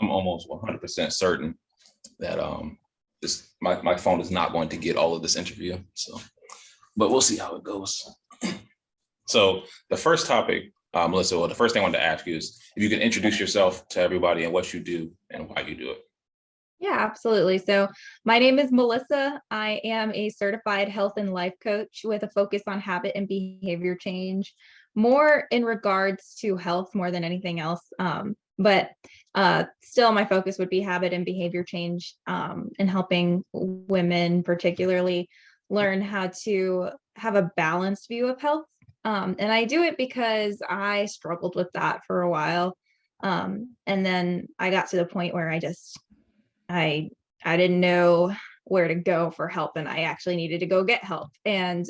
I'm almost 100% certain that this my phone is not going to get all of this interview. So, but we'll see how it goes. So the first topic, Melissa, well, the first thing I wanted to ask you is if you can introduce yourself to everybody and what you do and why you do it. Yeah, absolutely. So my name is Melissa. I am a certified health and life coach with a focus on habit and behavior change, more in regards to health more than anything else. But still my focus would be habit and behavior change, and helping women particularly learn how to have a balanced view of health. And I do it because I struggled with that for a while. And then I got to the point where I didn't know where to go for help, and I actually needed to go get help. And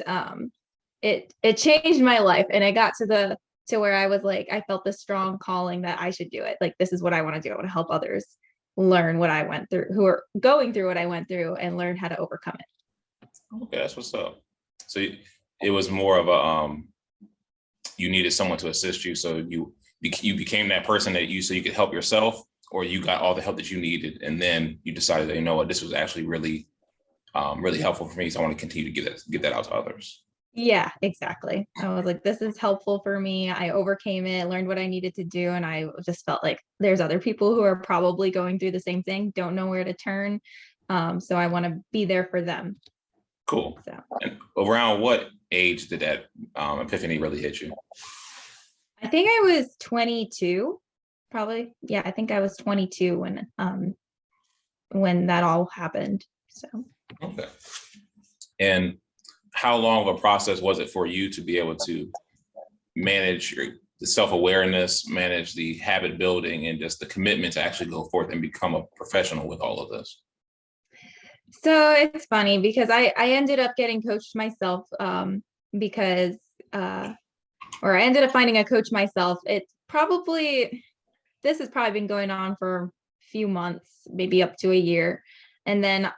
it changed my life, and I got to where I was like, I felt this strong calling that I should do it. Like, this is what I want to do. I want to help others learn what I went through, who are going through what I went through, and learn how to overcome it. Okay, that's what's up. So it was more of a you needed someone to assist you, so you became that person that so you could help yourself, or you got all the help that you needed, and then you decided that, you know what, this was actually really really helpful for me, so I want to continue to get that out to others. Yeah, exactly. I was like, this is helpful for me. I overcame it, learned what I needed to do. And I just felt like there's other people who are probably going through the same thing, don't know where to turn. So I want to be there for them. Cool. So And around what age did that epiphany really hit you? I think I was 22, probably. Yeah, I think I was 22 when that all happened. So Okay. And how long of a process was it for you to be able to manage the self-awareness, manage the habit building, and just the commitment to actually go forth and become a professional with all of this? So it's funny because I ended up getting coached myself, because or I ended up finding a coach myself. This has probably been going on for a few months, maybe up to a year. And then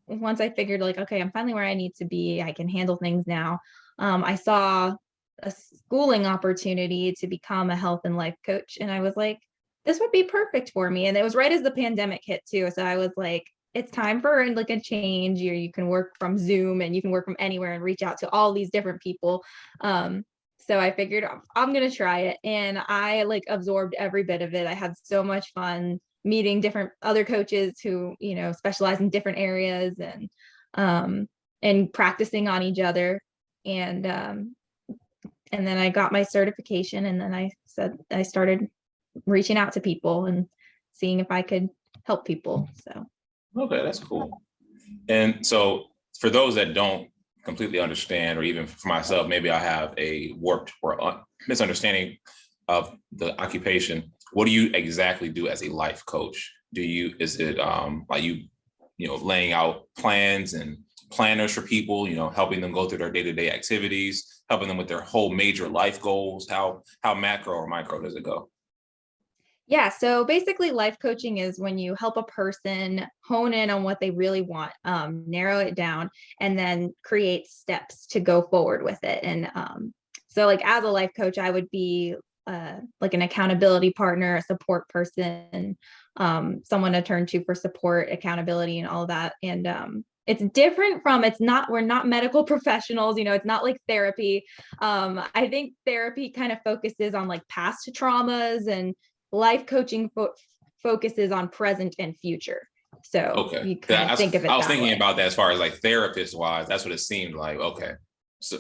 once I figured like, okay, I'm finally where I need to be, I can handle things now. I saw a schooling opportunity to become a health and life coach. And I was like, this would be perfect for me. And it was right as the pandemic hit too. So I was like, it's time for like a change. You can work from Zoom and you can work from anywhere and reach out to all these different people. So I figured I'm going to try it, and I like absorbed every bit of it. I had so much fun meeting different other coaches who, specialize in different areas, and practicing on each other. And then I got my certification, and then I started reaching out to people and seeing if I could help people. So Okay, that's cool. And so for those that don't completely understand, or even for myself, maybe I have a warped or misunderstanding of the occupation. What do you exactly do as a life coach? Is it like laying out plans and planners for people, helping them go through their day-to-day activities, helping them with their whole major life goals? How macro or micro does it go? yeah, so basically life coaching is when you help a person hone in on what they really want, narrow it down, and then create steps to go forward with it. And so like as a life coach, I would be like an accountability partner, a support person, someone to turn to for support, accountability, and all of that. And it's different we're not medical professionals, it's not like therapy. I think therapy kind of focuses on like past traumas, and life coaching focuses on present and future. So Okay. you kind of think of it I was that thinking way. about that as far as like therapist wise. That's what it seemed like. Okay. So,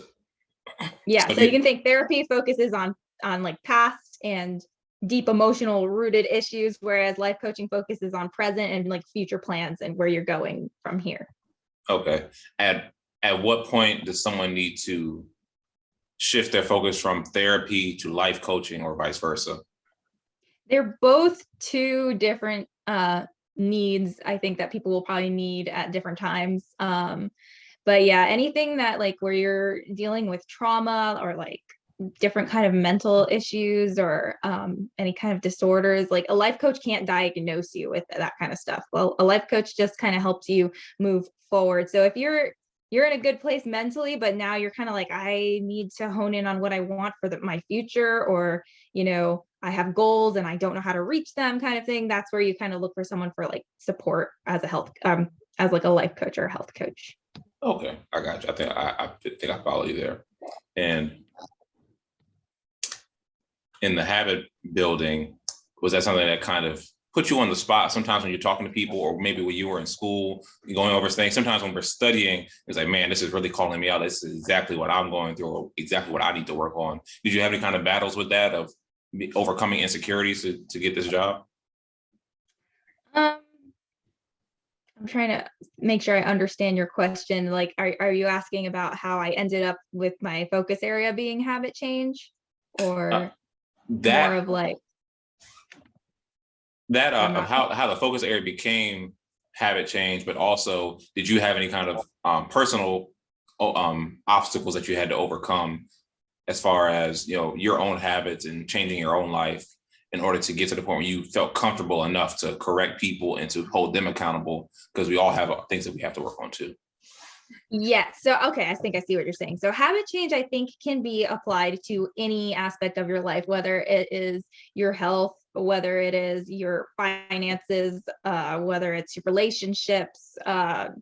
Yeah, so so you can think therapy focuses on like past and deep emotional rooted issues, whereas life coaching focuses on present and like future plans and where you're going from here. okay. At what point does someone need to shift their focus from therapy to life coaching, or vice versa? They're both two different needs, I think, that people will probably need at different times. But yeah, anything that like where you're dealing with trauma or like different kind of mental issues, or any kind of disorders, like a life coach can't diagnose you with that kind of stuff. Well, a life coach just kind of helps you move forward. So if you're in a good place mentally, but now you're kind of like, I need to hone in on what I want for my future, or I have goals and I don't know how to reach them kind of thing, that's where you kind of look for someone for like support as a health, as like a life coach or a health coach. Okay, I got you. I think I follow you there. And in the habit building, was that something that kind of put you on the spot sometimes when you're talking to people, or maybe when you were in school going over things? Sometimes when we're studying, it's like, man, this is really calling me out. This is exactly what I'm going through, or exactly what I need to work on. Did you have any kind of battles with that, of overcoming insecurities to get this job? Um, I'm trying to make sure I understand your question. Like, are you asking about how I ended up with my focus area being habit change, Uh, or more that of like, that I'm of not. how the focus area became habit change, but also did you have any kind of personal obstacles that you had to overcome as far as your own habits and changing your own life in order to get to the point where you felt comfortable enough to correct people and to hold them accountable, because we all have things that we have to work on too. Yeah. So, okay, I think I see what you're saying. So, habit change, I think, can be applied to any aspect of your life, whether it is your health, whether it is your finances, whether it's your relationships,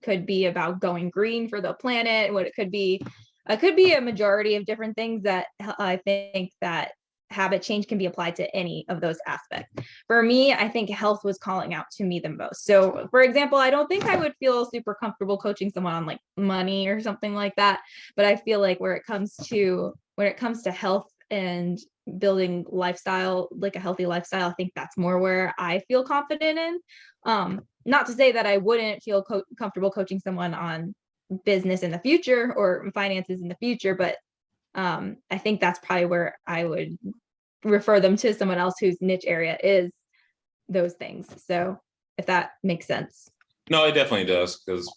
could be about going green for the planet. What it could be a majority of different things that I think that habit change can be applied to any of those aspects. For me, I think health was calling out to me the most. So, for example, I don't think I would feel super comfortable coaching someone on like money or something like that, but I feel like when it comes to health and building lifestyle, like a healthy lifestyle, I think that's more where I feel confident in. Not to say that I wouldn't feel comfortable coaching someone on business in the future or finances in the future, but I think that's probably where I would refer them to someone else whose niche area is those things. So if that makes sense. No, it definitely does, because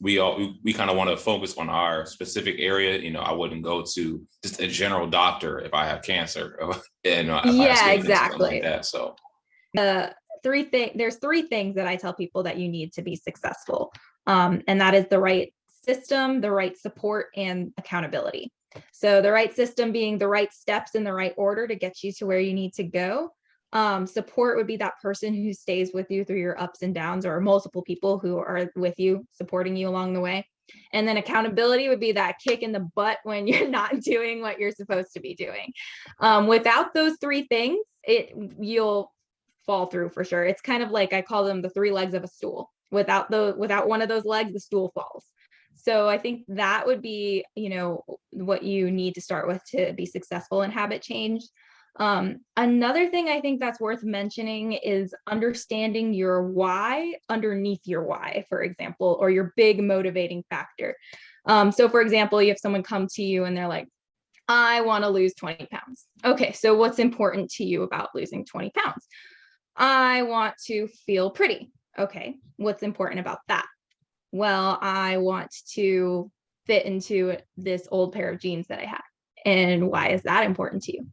we kind of want to focus on our specific area. I wouldn't go to just a general doctor if I have cancer, and if I have Yeah, skin cancer, something like exactly. that. So There's three things that I tell people that you need to be successful. And that is the right system, the right support, and accountability. So the right system being the right steps in the right order to get you to where you need to go. Support would be that person who stays with you through your ups and downs, or multiple people who are with you, supporting you along the way. And then accountability would be that kick in the butt when you're not doing what you're supposed to be doing. Without those three things, you'll fall through for sure. It's kind of like, I call them the three legs of a stool. Without one of those legs, the stool falls. So I think that would be, what you need to start with to be successful in habit change. Another thing I think that's worth mentioning is understanding your why underneath your why, for example, or your big motivating factor. So for example, you have someone come to you and they're like, I want to lose 20 pounds. Okay, so what's important to you about losing 20 pounds? I want to feel pretty. Okay, what's important about that? Well, I want to fit into this old pair of jeans that I had. And why is that important to you?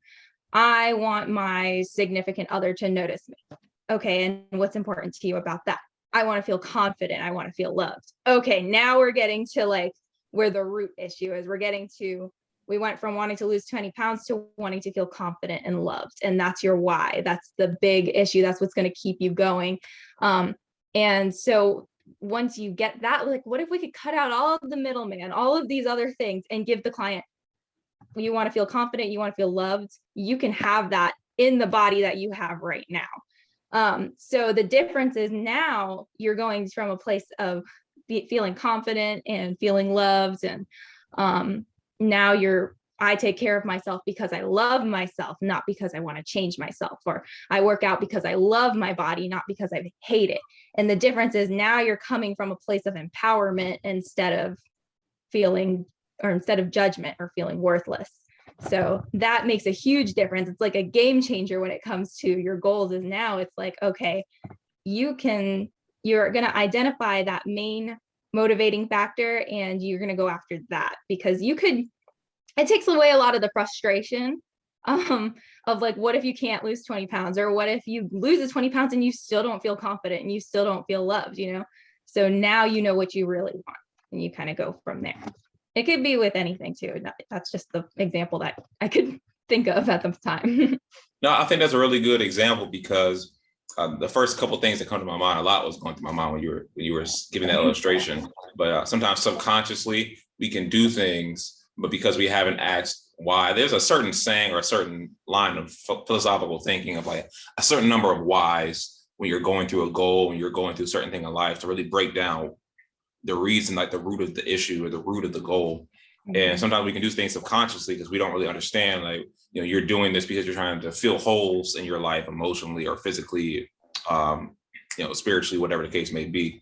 I want my significant other to notice me. Okay, and what's important to you about that? I want to feel confident. I want to feel loved. Okay, now we're getting to like where the root issue is. We went from wanting to lose 20 pounds to wanting to feel confident and loved. And that's your why. That's the big issue. That's what's going to keep you going. And so once you get that, like, what if we could cut out all of the middleman, all of these other things, and give the client, you want to feel confident, you want to feel loved, you can have that in the body that you have right now. So the difference is now you're going from a place of feeling confident and feeling loved, and now I take care of myself because I love myself, not because I want to change myself, or I work out because I love my body, not because I hate it. And the difference is now you're coming from a place of empowerment instead of judgment or feeling worthless. So that makes a huge difference. It's like a game changer when it comes to your goals. Is now it's like, okay, you're going to identify that main motivating factor and you're going to go after that, because it takes away a lot of the frustration of like, what if you can't lose 20 pounds, or what if you lose the 20 pounds and you still don't feel confident and you still don't feel loved, So now you know what you really want, and you kind of go from there. It could be with anything too. That's just the example that I could think of at the time. No, I think that's a really good example because the first couple of things that come to my mind, a lot was going through my mind when you were giving that illustration. But sometimes subconsciously we can do things, but because we haven't asked why, there's a certain saying or a certain line of philosophical thinking of like a certain number of whys when you're going through a goal, when you're going through a certain thing in life, to really break down the reason, like the root of the issue or the root of the goal. And sometimes we can do things subconsciously because we don't really understand, like, you're doing this because you're trying to fill holes in your life emotionally or physically, spiritually, whatever the case may be.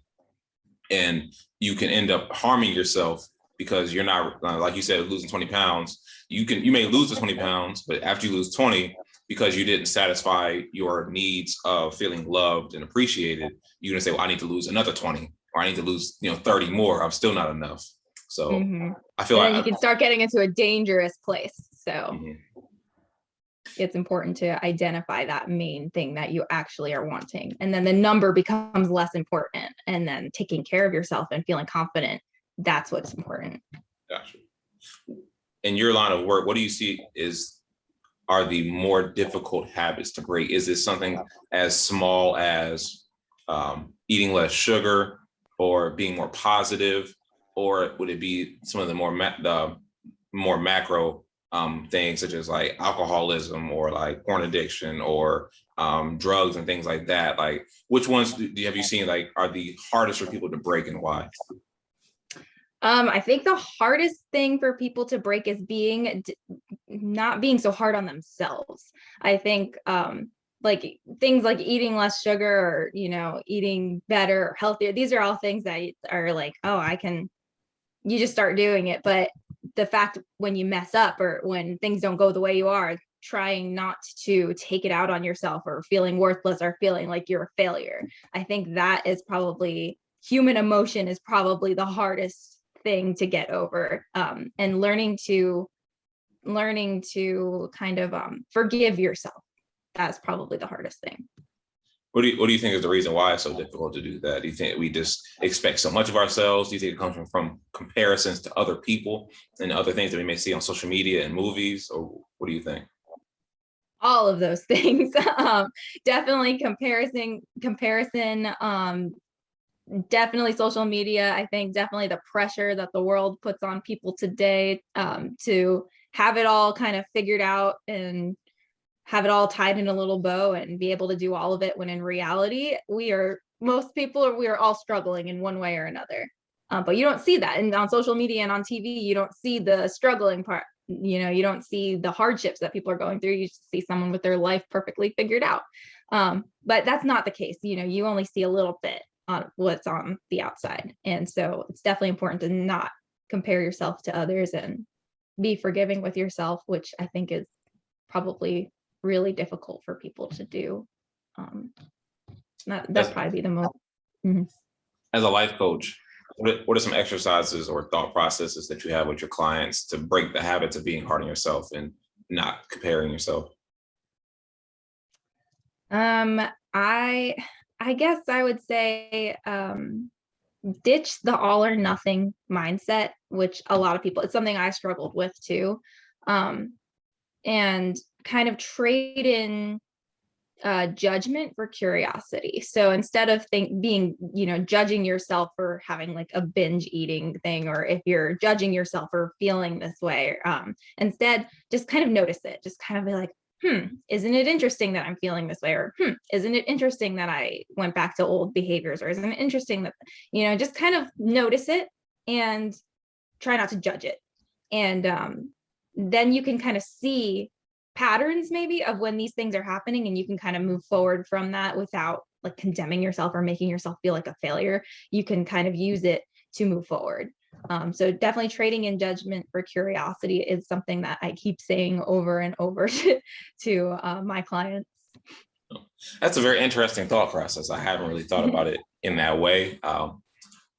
And you can end up harming yourself because you're not, like you said, losing 20 pounds. You may lose the 20 pounds, but after you lose 20, because you didn't satisfy your needs of feeling loved and appreciated, you're gonna say, well, I need to lose another 20, or I need to lose, 30 more. I'm still not enough. So I feel and like you can start getting into a dangerous place. So Mhm. it's important to identify that main thing that you actually are wanting. And then the number becomes less important. And then taking care of yourself and feeling confident, that's what's important. Gotcha. In your line of work, what do you see are the more difficult habits to break? Is this something as small as eating less sugar or being more positive, or would it be some of the more macro things such as like alcoholism or like porn addiction or drugs and things like that? Like, which ones have you seen like are the hardest for people to break, and why? I think the hardest thing for people to break is not being so hard on themselves. I think like things like eating less sugar or, eating better, healthier. These are all things that are like, oh, you just start doing it. But the fact when you mess up or when things don't go the way you are, trying not to take it out on yourself or feeling worthless or feeling like you're a failure. I think that is probably human emotion is probably the hardest thing to get over, and learning to kind of forgive yourself. That's probably the hardest thing. What do you think is the reason why it's so difficult to do that? Do you think we just expect so much of ourselves? Do you think it comes from comparisons to other people and other things that we may see on social media and movies? Or what do you think? All of those things. Definitely comparison, definitely social media. I think definitely the pressure that the world puts on people today, to have it all kind of figured out and have it all tied in a little bow and be able to do all of it, when in reality, we are all struggling in one way or another. But you don't see that. And on social media and on TV, you don't see the struggling part. You don't see the hardships that people are going through. You just see someone with their life perfectly figured out. But that's not the case. You only see a little bit on what's on the outside. And so it's definitely important to not compare yourself to others and be forgiving with yourself, which I think is probably really difficult for people to do. That'd probably be the most. Mhm. As a life coach, what are some exercises or thought processes that you have with your clients to break the habits of being hard on yourself and not comparing yourself? I guess I would say, ditch the all or nothing mindset, which a lot of people, it's something I struggled with too. And kind of trade in judgment for curiosity. So instead of judging yourself for having like a binge eating thing, or if you're judging yourself for feeling this way, instead just kind of notice it. Just kind of be like, isn't it interesting that I'm feeling this way? Or isn't it interesting that I went back to old behaviors? Or isn't it interesting that, just kind of notice it and try not to judge it. And then you can kind of see patterns maybe of when these things are happening, and you can kind of move forward from that without like condemning yourself or making yourself feel like a failure. You can kind of use it to move forward. So definitely trading in judgment for curiosity is something that I keep saying over and over to my clients. That's a very interesting thought process. I haven't really thought about it in that way.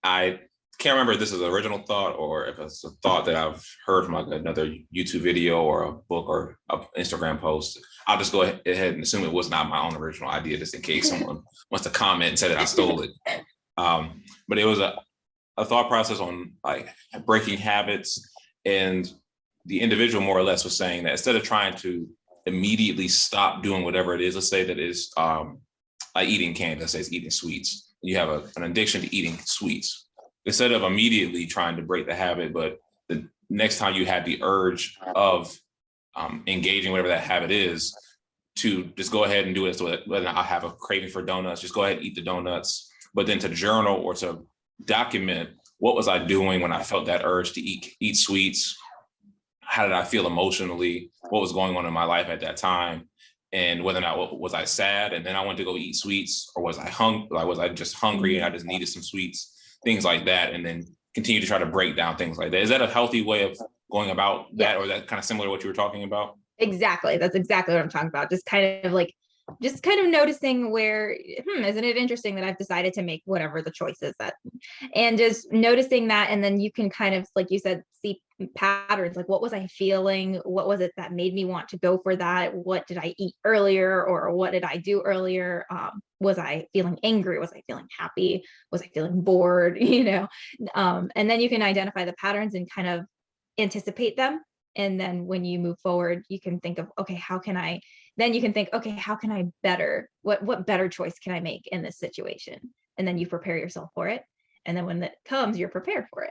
I can't remember if this is an original thought or if it's a thought that I've heard from like another YouTube video or a book or an Instagram post. I'll just go ahead and assume it was not my own original idea, just in case someone wants to comment and say that I stole it. But it was a thought process on like breaking habits. And the individual more or less was saying that instead of trying to immediately stop doing whatever it is, let's say that is like eating candy, let's say it's eating sweets. You have an addiction to eating sweets. Instead of immediately trying to break the habit, but the next time you had the urge of engaging whatever that habit is, to just go ahead and do it. So whether I have a craving for donuts, just go ahead and eat the donuts, but then to journal or to document what was I doing when I felt that urge to eat sweets? How did I feel emotionally? What was going on in my life at that time? And whether or not was I sad and then I went to go eat sweets, or was I hungry? Was I just hungry and I just needed some sweets? Things like that, and then continue to try to break down things like that. Is that a healthy way of going about that, or that kind of similar to what you were talking about? Exactly. That's exactly what I'm talking about. Just kind of noticing where, isn't it interesting that I've decided to make whatever the choice is that, and just noticing that. And then you can kind of, like you said, see patterns, like what was I feeling? What was it that made me want to go for that? What did I eat earlier? Or what did I do earlier? Was I feeling angry? Was I feeling happy? Was I feeling bored? And then you can identify the patterns and kind of anticipate them. And then when you move forward, you can think of, okay, how can I better, what better choice can I make in this situation? And then you prepare yourself for it. And then when that comes, you're prepared for it.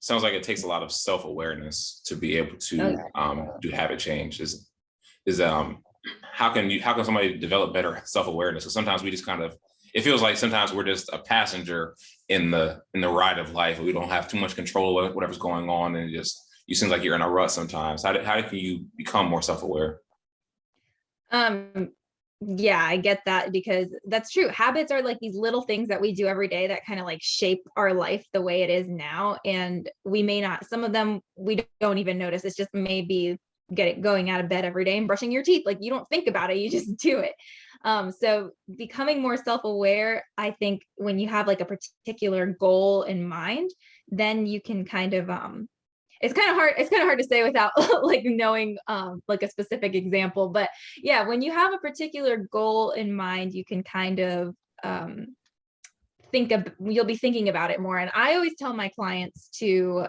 Sounds like it takes a lot of self-awareness to be able to do habit change. How can somebody develop better self-awareness? So sometimes we just kind of, it feels like sometimes we're just a passenger in the ride of life. We don't have too much control of whatever's going on, and you seem like you're in a rut sometimes. How can you become more self-aware? Yeah, I get that, because that's true. Habits are like these little things that we do every day that kind of like shape our life the way it is now. And we may not, some of them we don't even notice. It's just maybe going out of bed every day and brushing your teeth. Like you don't think about it, you just do it. So becoming more self-aware, I think when you have like a particular goal in mind, then you can kind of, it's kind of hard to say without like knowing like a specific example. But yeah, when you have a particular goal in mind, you can kind of you'll be thinking about it more. And I always tell my clients to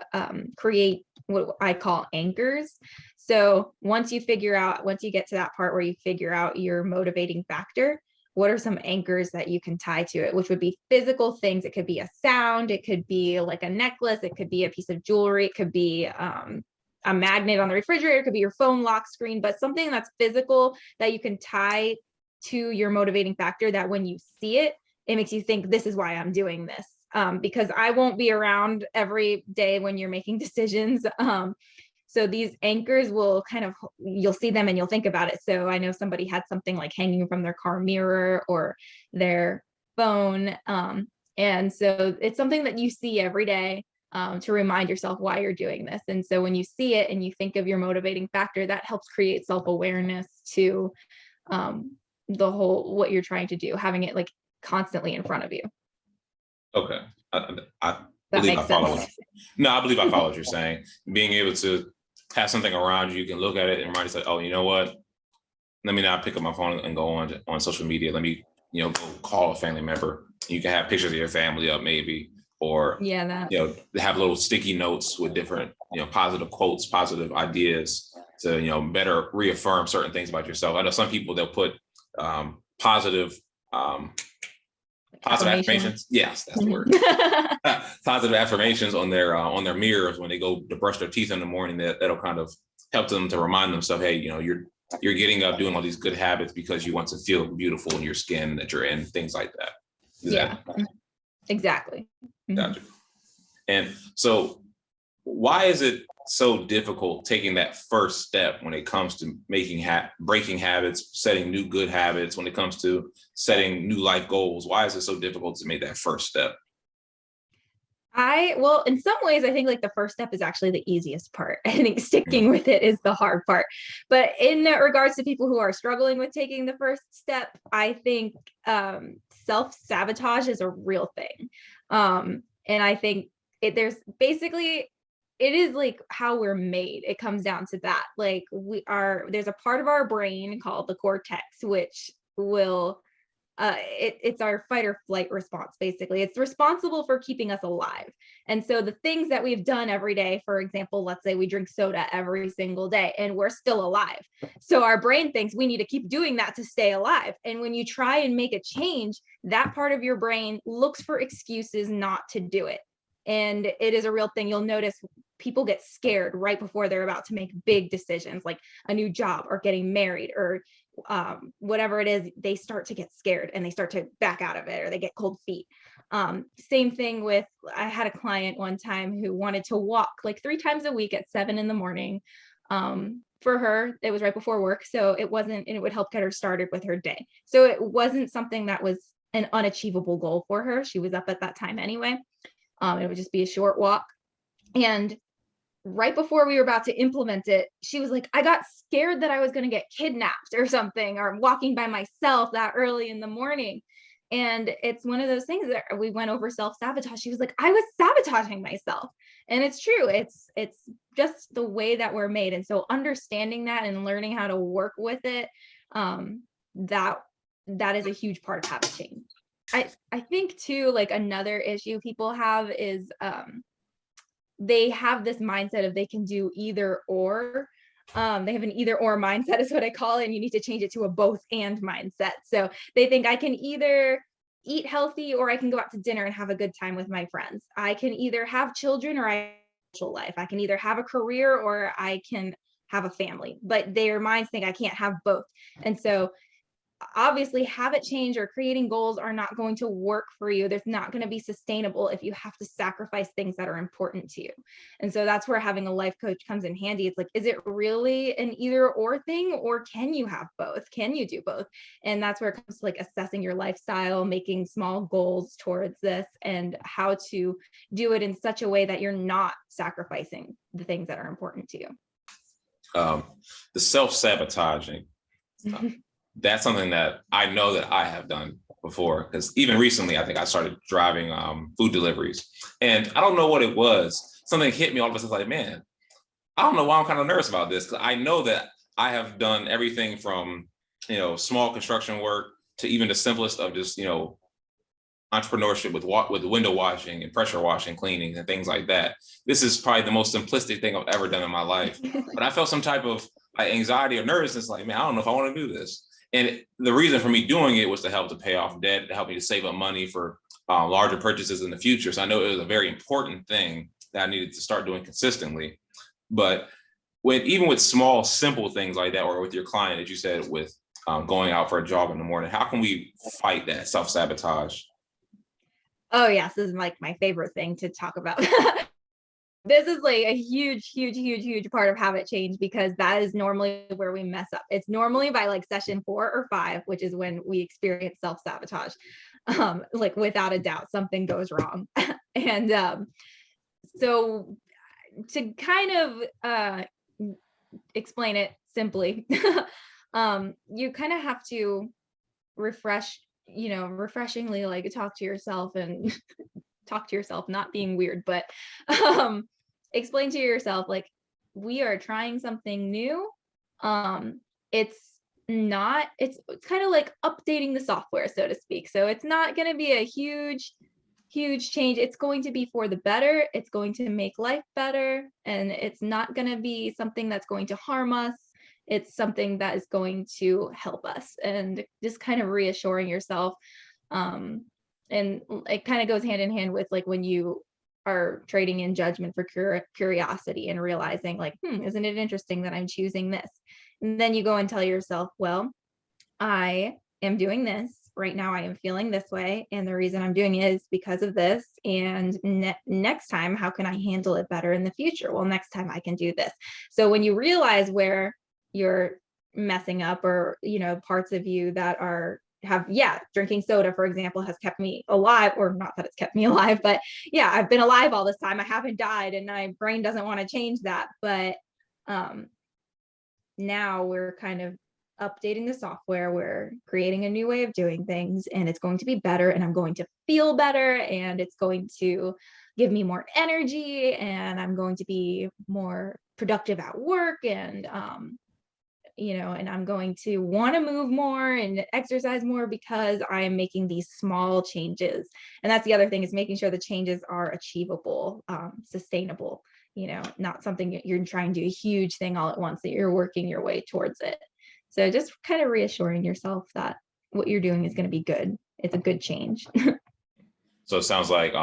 create what I call anchors. So once you get to that part where you figure out your motivating factor, what are some anchors that you can tie to it, which would be physical things. It could be a sound, it could be like a necklace, it could be a piece of jewelry, it could be a magnet on the refrigerator, it could be your phone lock screen, but something that's physical that you can tie to your motivating factor, that when you see it, it makes you think, this is why I'm doing this. Because I won't be around every day when you're making decisions. So these anchors will you'll see them and you'll think about it. So I know somebody had something like hanging from their car mirror or their phone. And so it's something that you see every day to remind yourself why you're doing this. And so when you see it and you think of your motivating factor, that helps create self-awareness to the whole, what you're trying to do, having it like constantly in front of you. Okay. I That believe makes I follow. sense. No, I believe I follow what you're saying. Being able to have something around you, you can look at it and remind yourself, oh, you know what? Let me not pick up my phone and go on social media. Let me, go call a family member. You can have pictures of your family up maybe, or Yeah, have little sticky notes with different, positive quotes, positive ideas to, better reaffirm certain things about yourself. I know some people, they'll put positive affirmations. Yes, that's the word. Positive affirmations on their mirrors when they go to brush their teeth in the morning. That'll kind of help them to remind themselves, hey, you're getting up, doing all these good habits because you want to feel beautiful in your skin that you're in, things like that. Exactly. Gotcha. And so why is it so difficult taking that first step when it comes to breaking habits, setting new good habits, when it comes to setting new life goals? Why is it so difficult to make that first step? Well, in some ways, I think like the first step is actually the easiest part. I think sticking with it is the hard part. But in regards to people who are struggling with taking the first step, I think self-sabotage is a real thing. And I think there's basically, it is like how we're made. It comes down to that. Like there's a part of our brain called the cortex, which will it's our fight or flight response. Basically, it's responsible for keeping us alive. And so the things that we've done every day, for example, let's say we drink soda every single day and we're still alive, so our brain thinks we need to keep doing that to stay alive. And when you try and make a change, that part of your brain looks for excuses not to do it. And it is a real thing. You'll notice people get scared right before they're about to make big decisions, like a new job or getting married or whatever it is. They start to get scared and they start to back out of it, or they get cold feet. Same thing with, I had a client one time who wanted to walk like 3 times a week at 7 in the morning. For her, it was right before work, so it wasn't, and it would help get her started with her day. So it wasn't something that was an unachievable goal for her. She was up at that time anyway. It would just be a short walk. And right before we were about to implement it, she was like, I got scared that I was going to get kidnapped or something, or walking by myself that early in the morning. And it's one of those things that we went over self-sabotage. She was like, I was sabotaging myself. And it's true. It's just the way that we're made. And so understanding that and learning how to work with it, that is a huge part of habit change. I think too, like another issue people have is they have this mindset of they can do either or. They have an either or mindset is what I call it. And you need to change it to a both and mindset. So they think I can either eat healthy or I can go out to dinner and have a good time with my friends. I can either have children or I have a social life. I can either have a career or I can have a family, but their minds think I can't have both. And so obviously habit change or creating goals are not going to work for you. There's not going to be sustainable if you have to sacrifice things that are important to you. And so that's where having a life coach comes in handy. It's like, is it really an either or thing, or can you have both? Can you do both? And that's where it comes to like assessing your lifestyle, making small goals towards this, and how to do it in such a way that you're not sacrificing the things that are important to you. The self-sabotaging. That's something that I know that I have done before, because even recently, I think I started driving food deliveries, and I don't know what it was. Something hit me all of a sudden, like, man, I don't know why I'm kind of nervous about this, because I know that I have done everything from, small construction work to even the simplest of just, entrepreneurship with window washing and pressure washing, cleaning and things like that. This is probably the most simplistic thing I've ever done in my life. But I felt some type of like anxiety or nervousness, like, man, I don't know if I want to do this. And the reason for me doing it was to help to pay off debt, to help me to save up money for larger purchases in the future. So I know it was a very important thing that I needed to start doing consistently. But even with small, simple things like that, or with your client, as you said, with going out for a jog in the morning, how can we fight that self-sabotage? Oh yes, this is like my favorite thing to talk about. This is like a huge part of habit change, because that is normally where we mess up. It's normally by like session 4 or 5, which is when we experience self-sabotage. Like without a doubt, something goes wrong. And so to kind of explain it simply, you kind of have to refreshingly like talk to yourself and talk to yourself, not being weird, but explain to yourself, like, we are trying something new. It's kind of like updating the software, so to speak. So it's not going to be a huge change. It's going to be for the better. It's going to make life better. And it's not going to be something that's going to harm us. It's something that is going to help us, and just kind of reassuring yourself. And it kind of goes hand in hand with like when you are trading in judgment for curiosity and realizing like, isn't it interesting that I'm choosing this? And then you go and tell yourself, well, I am doing this right now. I am feeling this way. And the reason I'm doing it is because of this. And next time, how can I handle it better in the future? Well, next time I can do this. So when you realize where you're messing up, or, parts of you that drinking soda, for example, has kept me alive, or not that it's kept me alive, but yeah, I've been alive all this time. I haven't died, and my brain doesn't want to change that. But now we're kind of updating the software. We're creating a new way of doing things, and it's going to be better, and I'm going to feel better, and it's going to give me more energy, and I'm going to be more productive at work, and and I'm going to want to move more and exercise more because I am making these small changes. And that's the other thing, is making sure the changes are achievable, sustainable, not something you're trying to do a huge thing all at once, that you're working your way towards it. So just kind of reassuring yourself that what you're doing is going to be good. It's a good change. So it sounds like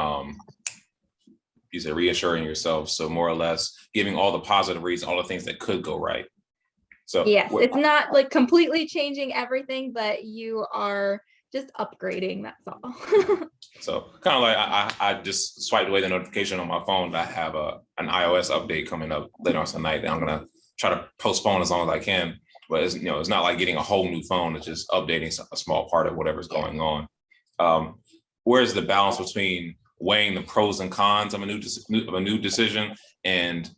you said reassuring yourself. So more or less giving all the positive reasons, all the things that could go right. So Yes, it's not like completely changing everything, but you are just upgrading, that's all. so kind of like I just swiped away the notification on my phone that I have an iOS update coming up later on tonight, and I'm gonna try to postpone as long as I can. But it's not like getting a whole new phone. It's just updating a small part of whatever's going on. Where's the balance between weighing the pros and cons of a new decision, and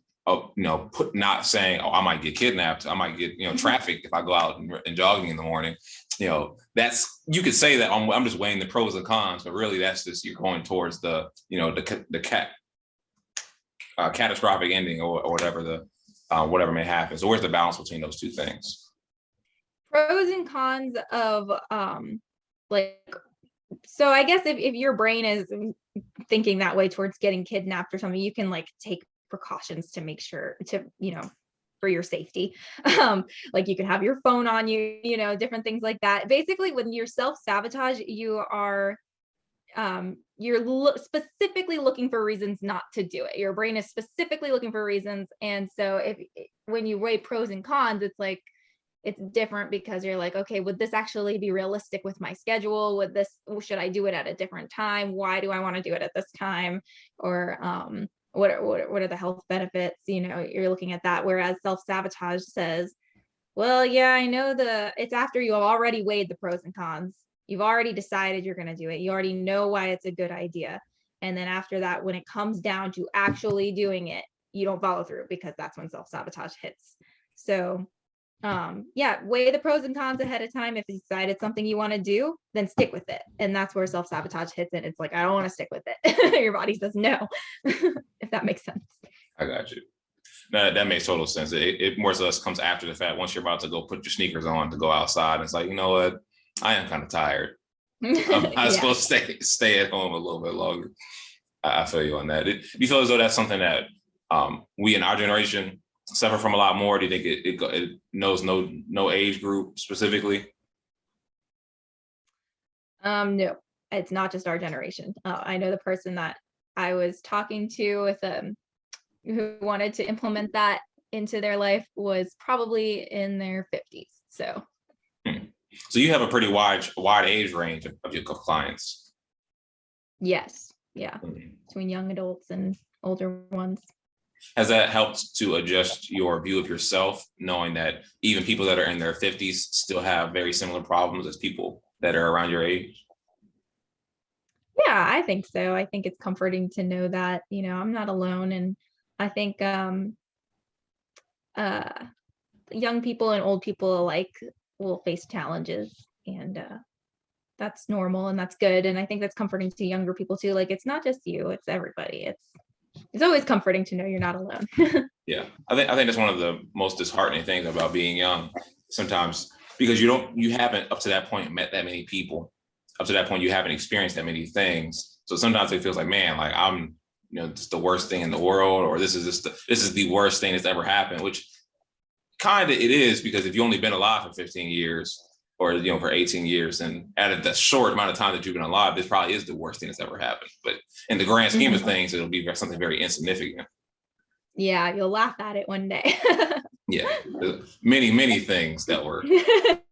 not saying, oh, I might get kidnapped, I might get trafficked if I go out and jogging in the morning. That's, you could say that I'm just weighing the pros and cons, but really that's just you're going towards the catastrophic ending or whatever whatever may happen. So where's the balance between those two things? Pros and cons of so I guess if your brain is thinking that way towards getting kidnapped or something, you can take precautions to make sure for your safety. Like you can have your phone on you, different things like that. Basically, when you're self-sabotage, you are specifically looking for reasons not to do it. Your brain is specifically looking for reasons. And so when you weigh pros and cons, it's different, because you're like, okay, would this actually be realistic with my schedule? Should I do it at a different time? Why do I want to do it at this time? Or what are the health benefits? You're looking at that. Whereas self-sabotage says, well, yeah, I know it's after you have already weighed the pros and cons. You've already decided you're going to do it. You already know why it's a good idea. And then after that, when it comes down to actually doing it, you don't follow through, because that's when self-sabotage hits. So weigh the pros and cons ahead of time. If you decide it's something you want to do, then stick with it. And that's where self-sabotage hits it. It's like, I don't want to stick with it. Your body says no, if that makes sense. I got you. That makes total sense. It more or less comes after the fact. Once you're about to go put your sneakers on to go outside, it's like, you know what? I am kind of tired. I'm supposed to stay at home a little bit longer. I feel you on that. Do you feel as though that's something that we in our generation suffer from a lot more? Do you think it knows no age group specifically? No, it's not just our generation. I know the person that I was talking to with who wanted to implement that into their life was probably in their 50s. So you have a pretty wide age range of your clients. Yes. Yeah. Between young adults and older ones. Has that helped to adjust your view of yourself, knowing that even people that are in their 50s still have very similar problems as people that are around your age? Yeah, I think so. I think it's comforting to know that, I'm not alone. And I think young people and old people alike will face challenges, and that's normal and that's good. And I think that's comforting to younger people too. Like, it's not just you, it's everybody. It's always comforting to know you're not alone. Yeah, I think that's one of the most disheartening things about being young sometimes, because you haven't up to that point met that many people. Up to that point, you haven't experienced that many things. So sometimes it feels like, man, like I'm, just the worst thing in the world, or this is the worst thing that's ever happened, which kind of it is, because if you've only been alive for 15 years or, for 18 years, and at the short amount of time that you've been alive, this probably is the worst thing that's ever happened. But in the grand scheme of things, it'll be something very insignificant. Yeah, you'll laugh at it one day. Yeah, many things that were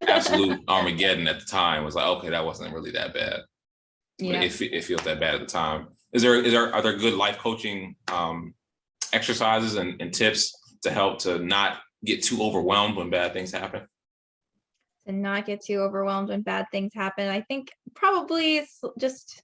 absolute Armageddon at the time was like, okay, that wasn't really that bad. Yeah. But it feels that bad at the time. Are there good life coaching exercises and tips to help to not get too overwhelmed when bad things happen? To not get too overwhelmed when bad things happen, I think probably it's just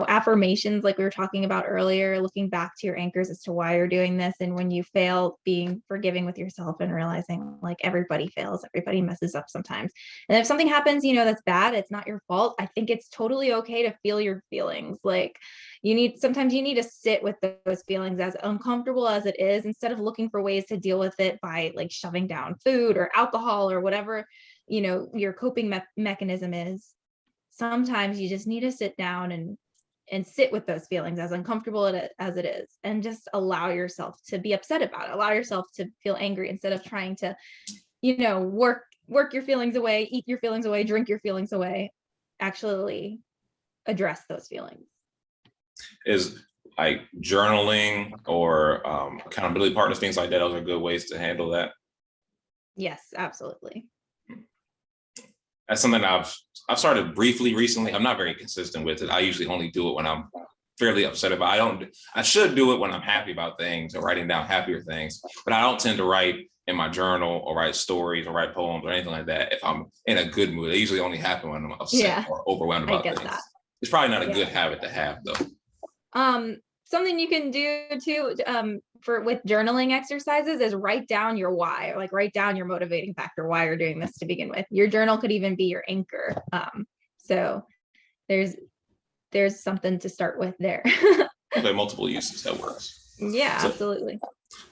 affirmations like we were talking about earlier, looking back to your anchors as to why you're doing this. And when you fail, being forgiving with yourself and realizing like everybody fails, everybody messes up sometimes. And if something happens, that's bad, it's not your fault. I think it's totally okay to feel your feelings. Like sometimes you need to sit with those feelings, as uncomfortable as it is, instead of looking for ways to deal with it by like shoving down food or alcohol or whatever, your coping mechanism is. Sometimes you just need to sit down and sit with those feelings, as uncomfortable as it is, and just allow yourself to be upset about it, allow yourself to feel angry, instead of trying to work your feelings away, eat your feelings away, drink your feelings away. Actually address those feelings. Is like journaling or accountability partners, things like that, those are good ways to handle that? Yes, absolutely. That's something I've started briefly recently. I'm not very consistent with it. I usually only do it when I'm fairly upset about. I should do it when I'm happy about things or writing down happier things, but I don't tend to write in my journal or write stories or write poems or anything like that if I'm in a good mood. They usually only happen when I'm upset or overwhelmed about things. That. It's probably not a good habit to have though. Something you can do too, with journaling exercises, is write down your why, or like write down your motivating factor, why you're doing this to begin with. Your journal could even be your anchor. So there's something to start with there. Okay, multiple uses, that works. Yeah, absolutely.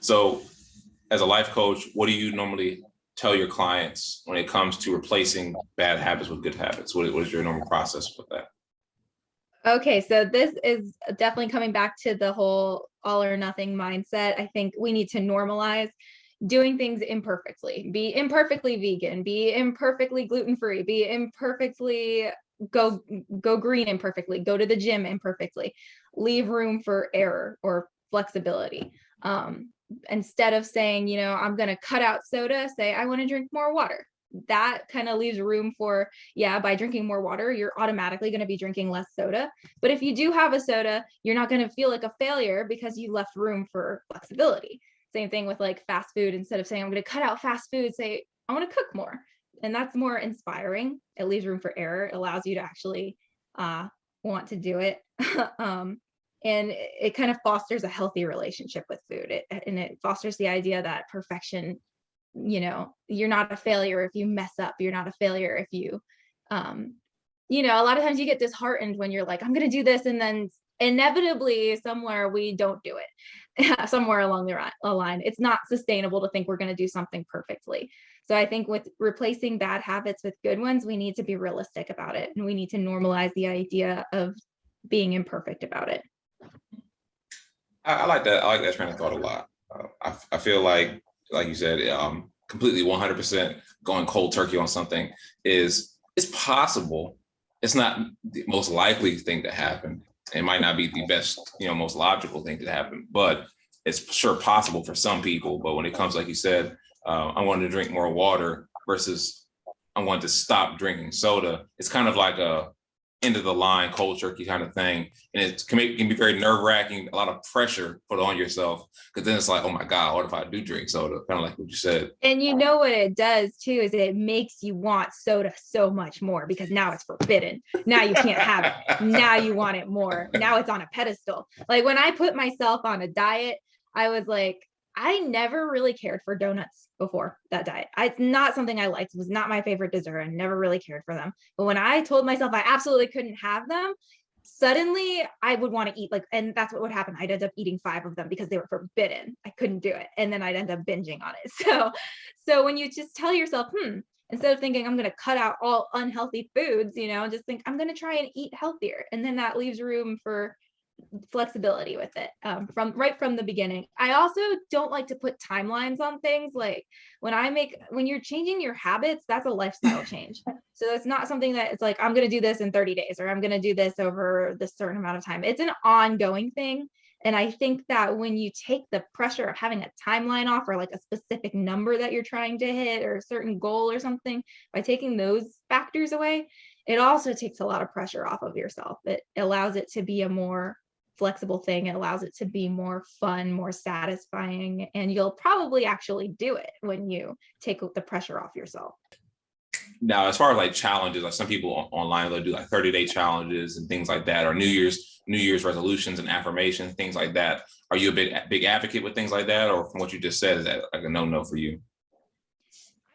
So as a life coach, what do you normally tell your clients when it comes to replacing bad habits with good habits? What is your normal process with that? Okay, so this is definitely coming back to the whole all or nothing mindset. I think we need to normalize doing things imperfectly. Be imperfectly vegan, be imperfectly gluten-free, be imperfectly go green imperfectly, go to the gym imperfectly. Leave room for error or flexibility. Instead of saying, I'm going to cut out soda, say I want to drink more water. That kind of leaves room for, by drinking more water, you're automatically going to be drinking less soda. But if you do have a soda, you're not going to feel like a failure because you left room for flexibility. Same thing with like fast food. Instead of saying, I'm going to cut out fast food, say, I want to cook more. And that's more inspiring. It leaves room for error. It allows you to actually want to do it. And it kind of fosters a healthy relationship with food. It fosters the idea that perfection, you're not a failure if you mess up. You're not a failure if you, a lot of times you get disheartened when you're like, I'm going to do this. And then inevitably somewhere we don't do it. Somewhere along the line. It's not sustainable to think we're going to do something perfectly. So I think with replacing bad habits with good ones, we need to be realistic about it. And we need to normalize the idea of being imperfect about it. I like that. I like that train of thought a lot. I feel like you said, completely 100% going cold turkey on something it's possible. It's not the most likely thing to happen. It might not be the best, most logical thing to happen, but it's sure possible for some people. But when it comes, like you said, I wanted to drink more water versus I wanted to stop drinking soda. It's kind of like a end of the line cold turkey kind of thing, and it can be very nerve wracking, a lot of pressure put on yourself, because then it's like, oh my god, what if I do drink soda? Kind of like what you said. And what it does too is it makes you want soda so much more, because now it's forbidden. Now you can't have it. Now you want it more. Now it's on a pedestal. Like when I put myself on a diet, I was like, I never really cared for donuts before that diet. It's not something I liked. It was not my favorite dessert. I never really cared for them. But when I told myself I absolutely couldn't have them, suddenly I would want to eat and that's what would happen. I'd end up eating 5 of them because they were forbidden. I couldn't do it. And then I'd end up binging on it. So when you just tell yourself, instead of thinking I'm going to cut out all unhealthy foods, just think I'm going to try and eat healthier. And then that leaves room for flexibility with it from the beginning. I also don't like to put timelines on things. Like when you're changing your habits, that's a lifestyle change. So it's not something that it's like, I'm going to do this in 30 days or I'm going to do this over this certain amount of time. It's an ongoing thing. And I think that when you take the pressure of having a timeline off, or like a specific number that you're trying to hit or a certain goal or something, by taking those factors away, it also takes a lot of pressure off of yourself. It allows it to be a more flexible thing. It allows it to be more fun, more satisfying, and you'll probably actually do it when you take the pressure off yourself. Now, as far as like challenges, like some people online, they'll do like 30-day challenges and things like that, or New Year's resolutions and affirmations, things like that. Are you a big advocate with things like that? Or from what you just said, is that like a no-no for you?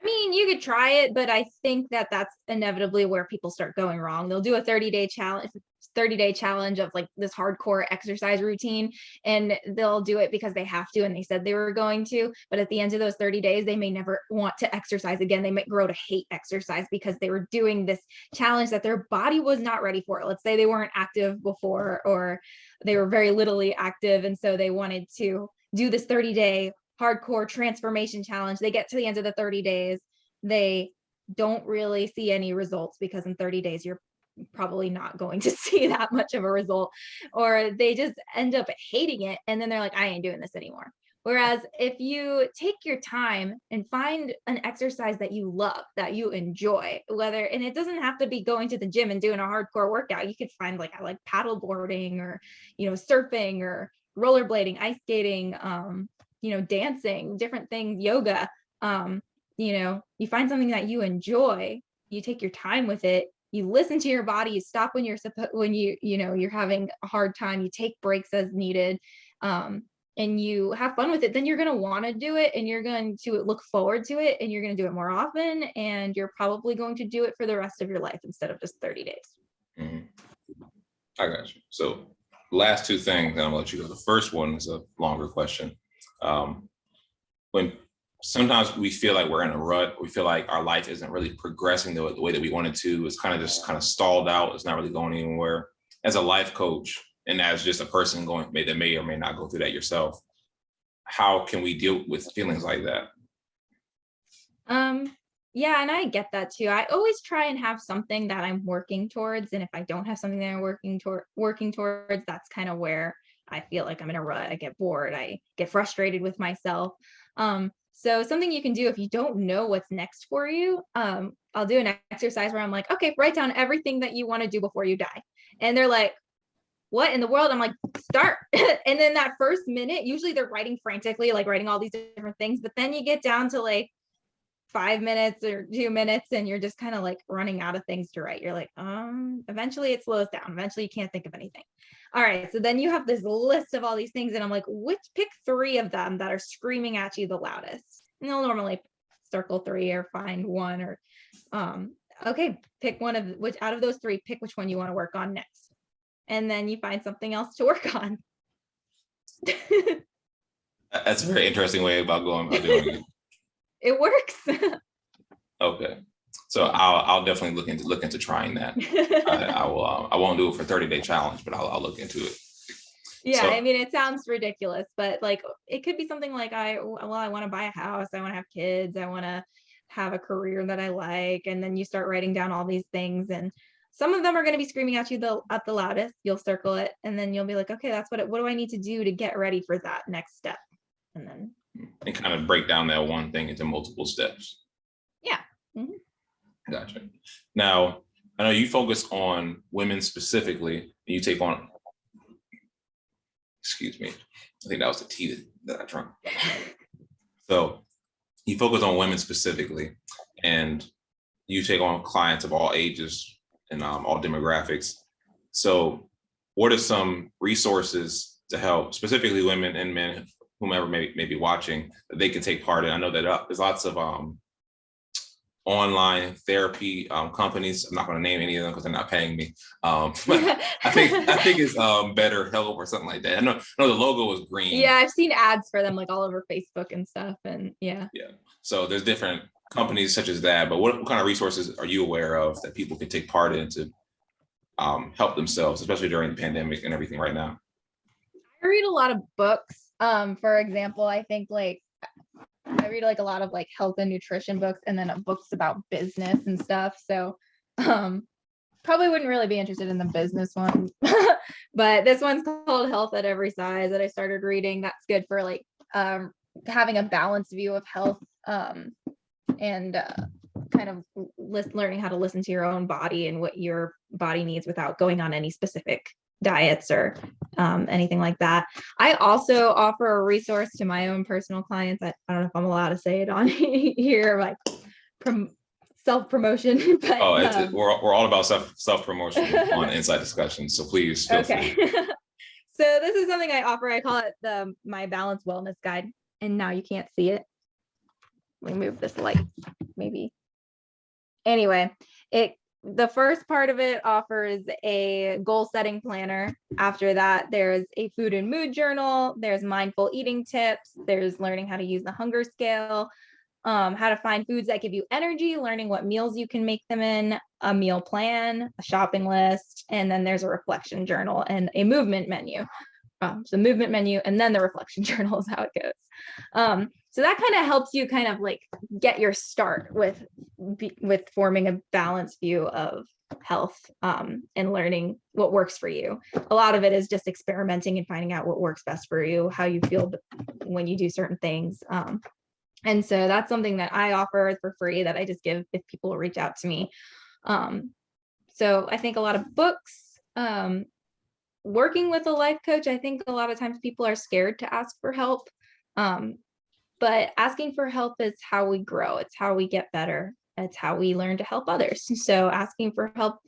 I mean, you could try it, but I think that that's inevitably where people start going wrong. They'll do a 30-day challenge of like this hardcore exercise routine, and they'll do it because they have to and they said they were going to. But at the end of those 30 days, they may never want to exercise again. They might grow to hate exercise because they were doing this challenge that their body was not ready for. Let's say they weren't active before, or they were very littly active. And so they wanted to do this 30-day hardcore transformation challenge. They get to the end of the 30 days, they don't really see any results because in 30 days you're probably not going to see that much of a result, or they just end up hating it and then they're like, I ain't doing this anymore. Whereas if you take your time and find an exercise that you love, that you enjoy, whether, and it doesn't have to be going to the gym and doing a hardcore workout. You could find like, I like paddle boarding, or, surfing, or rollerblading, ice skating, dancing, different things, yoga. You find something that you enjoy, you take your time with it, you listen to your body, you stop when you're having a hard time, you take breaks as needed, and you have fun with it, then you're going to want to do it, and you're going to look forward to it, and you're going to do it more often, and you're probably going to do it for the rest of your life instead of just 30 days. Mhm. I got you. So last two things, and I'm gonna let you go. The first one is a longer question. When sometimes we feel like we're in a rut, we feel like our life isn't really progressing the way that we wanted to. It's kind of just kind of stalled out. It's not really going anywhere. As a life coach, and as just a person that may or may not go through that yourself, how can we deal with feelings like that? Yeah, and I get that too. I always try and have something that I'm working towards, and if I don't have something that I'm working towards, that's kind of where I feel like I'm in a rut. I get bored. I get frustrated with myself. So something you can do if you don't know what's next for you, I'll do an exercise where I'm like, okay, write down everything that you want to do before you die. And they're like, what in the world? I'm like, start. And then that first minute, usually they're writing frantically, like writing all these different things. But then you get down to like 5 minutes or 2 minutes, and you're just kind of like running out of things to write. You're like, eventually it slows down. Eventually you can't think of anything. All right. So then you have this list of all these things. And I'm like, pick 3 of them that are screaming at you the loudest. And they'll normally circle 3 or find 1, or, okay, pick one of which out of those 3, pick which one you want to work on next. And then you find something else to work on. That's a very interesting way about doing it. It works. Okay. So I'll definitely look into trying that. I will. I won't do it for 30-day challenge, but I'll look into it. Yeah, So, I mean, it sounds ridiculous, but like it could be something like I want to buy a house, I want to have kids, I want to have a career that I like, and then you start writing down all these things, and some of them are going to be screaming at you at the loudest. You'll circle it, and then you'll be like, okay, that's what do I need to do to get ready for that next step, and then kind of break down that one thing into multiple steps. yeah. Mm-hmm. Gotcha. Now, I know you focus on women specifically, and you take on, excuse me, I think that was the tea that I drank. So you focus on women specifically, and you take on clients of all ages and all demographics. So what are some resources to help specifically women and men, whomever may be watching, that they can take part in? I know that there's lots of online therapy companies. I'm not going to name any of them because they're not paying me. But I think it's BetterHelp or something like that. I know the logo is green. Yeah, I've seen ads for them like all over Facebook and stuff, and yeah. Yeah. So there's different companies such as that. But what kind of resources are you aware of that people can take part in to help themselves, especially during the pandemic and everything right now? I read a lot of books. For example, I think like I read like a lot of like health and nutrition books, and then books about business and stuff. So probably wouldn't really be interested in the business one. But this one's called Health at Every Size that I started reading. That's good for like having a balanced view of health, and kind of learning how to listen to your own body and what your body needs without going on any specific diets or anything like that. I also offer a resource to my own personal clients. I don't know if I'm allowed to say it on here, like self-promotion, but Oh, we're all about self-promotion on Inside Discussions, so please feel okay. free. So this is something I offer. I call it my Balanced Wellness Guide. And now you can't see it. Let me move this light, maybe. Anyway, the first part of it offers a goal setting planner. After that, there's a food and mood journal. There's mindful eating tips. There's learning how to use the hunger scale, how to find foods that give you energy, learning what meals you can make them in, a meal plan, a shopping list, and then there's a reflection journal and a movement menu. So movement menu, and then the reflection journal is how it goes. So that kind of helps you kind of like get your start with forming a balanced view of health, and learning what works for you. A lot of it is just experimenting and finding out what works best for you, how you feel when you do certain things. And so that's something that I offer for free that I just give if people reach out to me. So I think a lot of books, working with a life coach, I think a lot of times people are scared to ask for help. But asking for help is how we grow. It's how we get better. It's how we learn to help others. So asking for help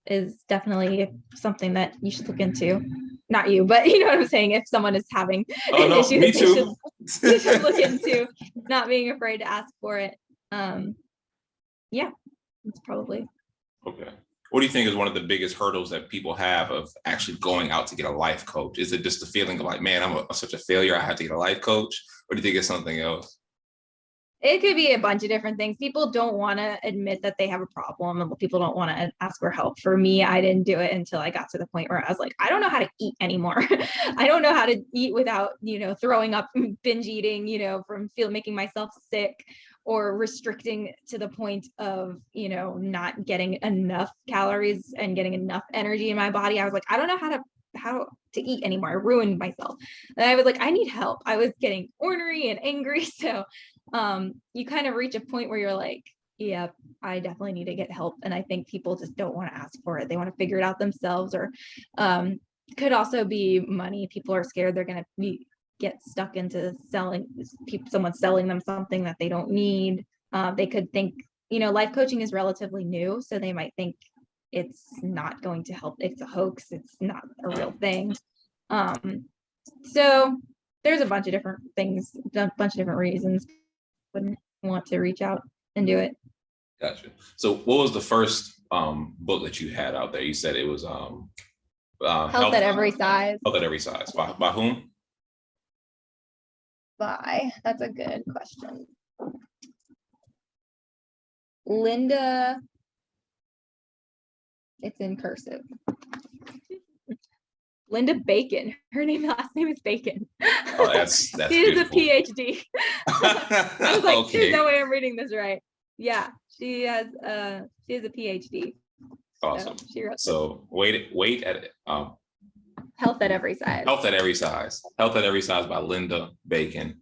is definitely something that you should look into. Not you, but you know what I'm saying? If someone is having an issue me that too. they should look into, not being afraid to ask for it. Yeah, it's probably. Okay. What do you think is one of the biggest hurdles that people have of actually going out to get a life coach? Is it just the feeling of like, man, I'm such a failure, I have to get a life coach? Or do you think it's something else? It could be a bunch of different things. People don't want to admit that they have a problem, and people don't want to ask for help. For me, I didn't do it until I got to the point where I was like, I don't know how to eat anymore. I don't know how to eat without, throwing up, binge eating, from making myself sick, or restricting to the point of, not getting enough calories and getting enough energy in my body. I was like, I don't know how to eat anymore. I ruined myself. And I was like, I need help. I was getting ornery and angry. So you kind of reach a point where you're like, yeah, I definitely need to get help. And I think people just don't want to ask for it. They want to figure it out themselves, or could also be money. People are scared they're going to get stuck into someone selling them something that they don't need. They could think, life coaching is relatively new, so they might think it's not going to help. It's a hoax. It's not a real thing. So there's a bunch of different things, a bunch of different reasons wouldn't want to reach out and do it. Gotcha. So what was the first book that you had out there? You said it was Health at Every Size. Health at Every Size. By whom? That's a good question. Linda, it's in cursive. Linda Bacon. Her last name is Bacon. Oh, that's she is a PhD. I was like, okay. There's no way I'm reading this right. Yeah, she is a PhD. Awesome. So wait at it. Health at Every Size. Health at Every Size. Health at Every Size by Linda Bacon.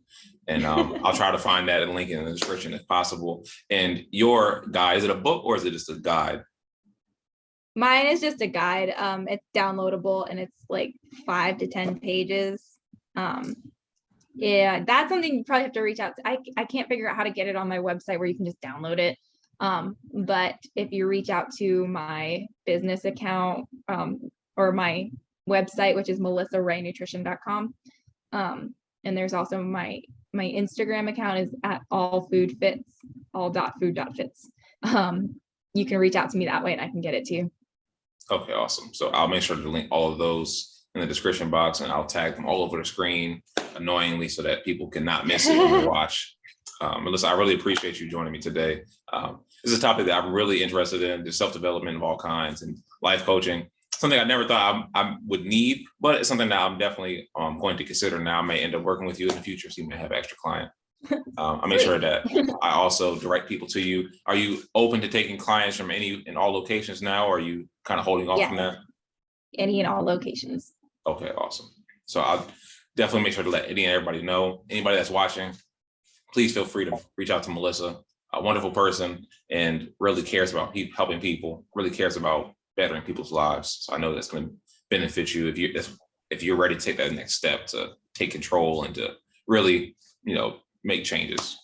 And I'll try to find that and link it in the description if possible. And your guide, is it a book or is it just a guide? Mine is just a guide. It's downloadable and it's like 5 to 10 pages. Yeah, that's something you probably have to reach out to. I can't figure out how to get it on my website where you can just download it. But if you reach out to my business account, or my website, which is melissaraynutrition.com. And there's also my Instagram account is at allfoodfits, all.food.fits. You can reach out to me that way and I can get it to you. Okay, awesome. So I'll make sure to link all of those in the description box, and I'll tag them all over the screen annoyingly so that people cannot miss it when they watch. Melissa, I really appreciate you joining me today. This is a topic that I'm really interested in, just self-development of all kinds and life coaching. Something I never thought I would need, but it's something that I'm definitely going to consider now. I may end up working with you in the future, so you may have an extra client. I make sure that I also direct people to you. Are you open to taking clients from any and all locations now, or are you kind of holding off from that? Any and all locations. Okay, awesome. So I'll definitely make sure to let any and everybody know. Anybody that's watching, please feel free to reach out to Melissa, a wonderful person, and really cares about helping people, really cares about bettering people's lives. So I know that's going to benefit you if you're ready to take that next step to take control and to really, make changes.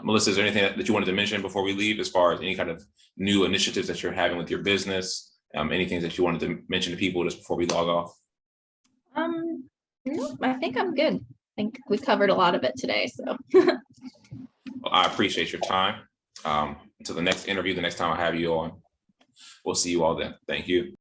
Melissa, is there anything that you wanted to mention before we leave, as far as any kind of new initiatives that you're having with your business? Anything that you wanted to mention to people just before we log off? No, I think I'm good. I think we covered a lot of it today, so. Well, I appreciate your time. Until the next interview, the next time I have you on, we'll see you all then. Thank you.